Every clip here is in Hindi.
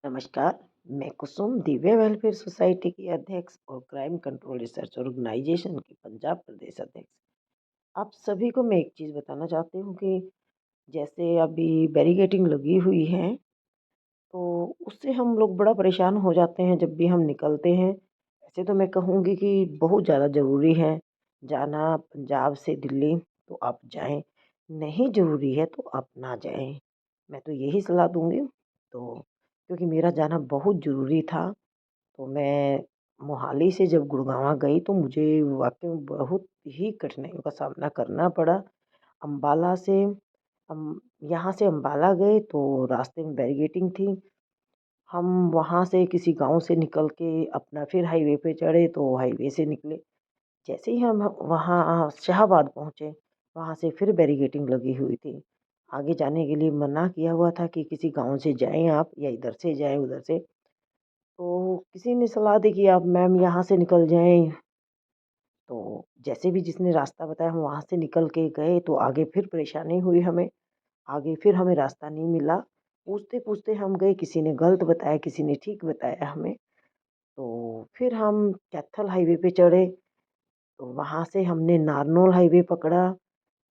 नमस्कार। मैं कुसुम दिव्य वेलफेयर सोसाइटी की अध्यक्ष और क्राइम कंट्रोल रिसर्च ऑर्गेनाइजेशन की पंजाब प्रदेश अध्यक्ष। आप सभी को मैं एक चीज़ बताना चाहती हूँ कि जैसे अभी बैरिकेडिंग लगी हुई है, तो उससे हम लोग बड़ा परेशान हो जाते हैं जब भी हम निकलते हैं। वैसे तो मैं कहूँगी कि बहुत ज़्यादा ज़रूरी है जाना पंजाब से दिल्ली, तो आप जाएँ, नहीं ज़रूरी है तो आप ना जाएँ। मैं तो यही सलाह दूँगी। तो क्योंकि मेरा जाना बहुत ज़रूरी था, तो मैं मोहाली से जब गुड़गाँव गई तो मुझे वाक़ई में बहुत ही कठिनाइयों का सामना करना पड़ा। अम्बाला से हम यहाँ से अम्बाला गए तो रास्ते में बैरिकेडिंग थी। हम वहाँ से किसी गाँव से निकल के अपना फिर हाईवे पे चढ़े तो हाईवे से निकले। जैसे ही हम वहाँ शाहाबाद पहुँचे, वहाँ से फिर बैरिकेडिंग लगी हुई थी। आगे जाने के लिए मना किया हुआ था कि किसी गाँव से जाएँ आप या इधर से जाएँ उधर से। तो किसी ने सलाह दी कि आप मैम यहाँ से निकल जाएँ। तो जैसे भी जिसने रास्ता बताया हम वहाँ से निकल के गए तो आगे फिर परेशानी हुई हमें। आगे फिर हमें रास्ता नहीं मिला। पूछते-पूछते हम गए, किसी ने गलत बताया, किसी ने ठीक बताया हमें। तो फिर हम कैथल हाईवे पे चढ़े, तो वहाँ से हमने नारनौल हाईवे पकड़ा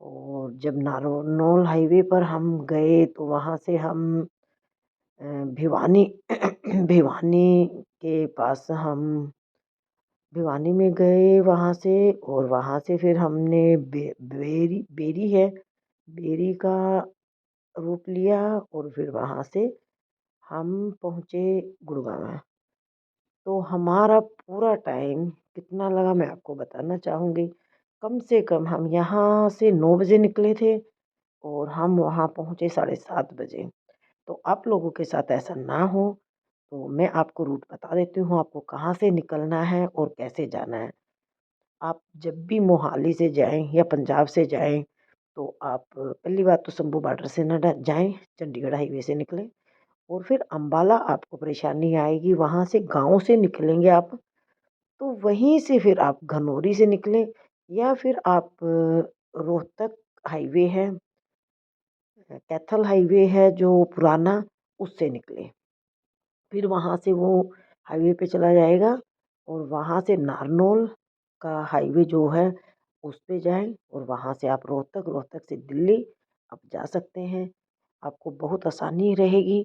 और जब नारनौल हाईवे पर हम गए तो वहाँ से हम भिवानी भिवानी के पास हम भिवानी में गए वहाँ से और वहाँ से फिर हमने बेरी है, बेरी का रूट लिया और फिर वहाँ से हम पहुँचे गुड़गाँव। तो हमारा पूरा टाइम कितना लगा मैं आपको बताना चाहूँगी। कम से कम हम यहाँ से 9 बजे निकले थे और हम वहाँ पहुँचे साढ़े 7 बजे। तो आप लोगों के साथ ऐसा ना हो, तो मैं आपको रूट बता देती हूँ, आपको कहाँ से निकलना है और कैसे जाना है। आप जब भी मोहाली से जाएँ या पंजाब से जाएँ, तो आप पहली बात तो शंभू बॉर्डर से ना जाएँ, चंडीगढ़ हाईवे से निकलें और फिर अम्बाला आपको परेशानी आएगी, वहाँ से गाँव से निकलेंगे आप, तो वहीं से फिर आप घनौरी से निकलें या फिर आप रोहतक हाईवे है, कैथल हाईवे है जो पुराना, उससे निकलें। फिर वहाँ से वो हाईवे पे चला जाएगा और वहाँ से नारनौल का हाईवे जो है उस पे जाएँ और वहाँ से आप रोहतक, रोहतक से दिल्ली आप जा सकते हैं। आपको बहुत आसानी रहेगी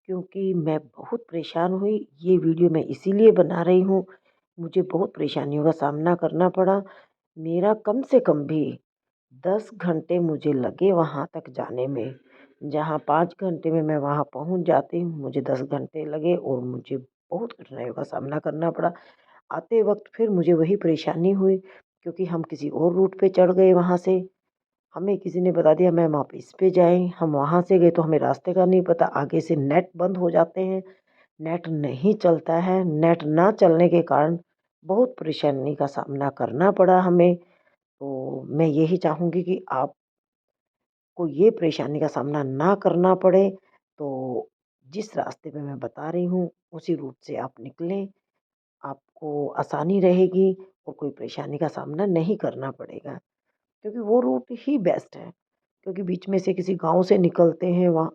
क्योंकि मैं बहुत परेशान हुई। ये वीडियो मैं इसीलिए बना रही हूँ, मुझे बहुत परेशानियों का सामना करना पड़ा। मेरा कम से कम भी 10 घंटे मुझे लगे वहाँ तक जाने में। जहाँ 5 घंटे में मैं वहाँ पहुँच जाती हूँ, मुझे 10 घंटे लगे और मुझे बहुत कठिनाइयों का सामना करना पड़ा। आते वक़्त फिर मुझे वही परेशानी हुई क्योंकि हम किसी और रूट पे चढ़ गए वहाँ से। हमें किसी ने बता दिया मैम आप इस पे जाएँ, हम वहाँ से गए तो हमें रास्ते का नहीं पता, आगे से नेट बंद हो जाते हैं, नेट नहीं चलता है। नेट ना चलने के कारण बहुत परेशानी का सामना करना पड़ा हमें। तो मैं यही चाहूँगी कि आपको ये परेशानी का सामना ना करना पड़े, तो जिस रास्ते पे मैं बता रही हूँ, उसी रूट से आप निकलें। आपको आसानी रहेगी और कोई परेशानी का सामना नहीं करना पड़ेगा, क्योंकि वो रूट ही बेस्ट है। क्योंकि बीच में से किसी गाँव से निकलते हैं वहाँ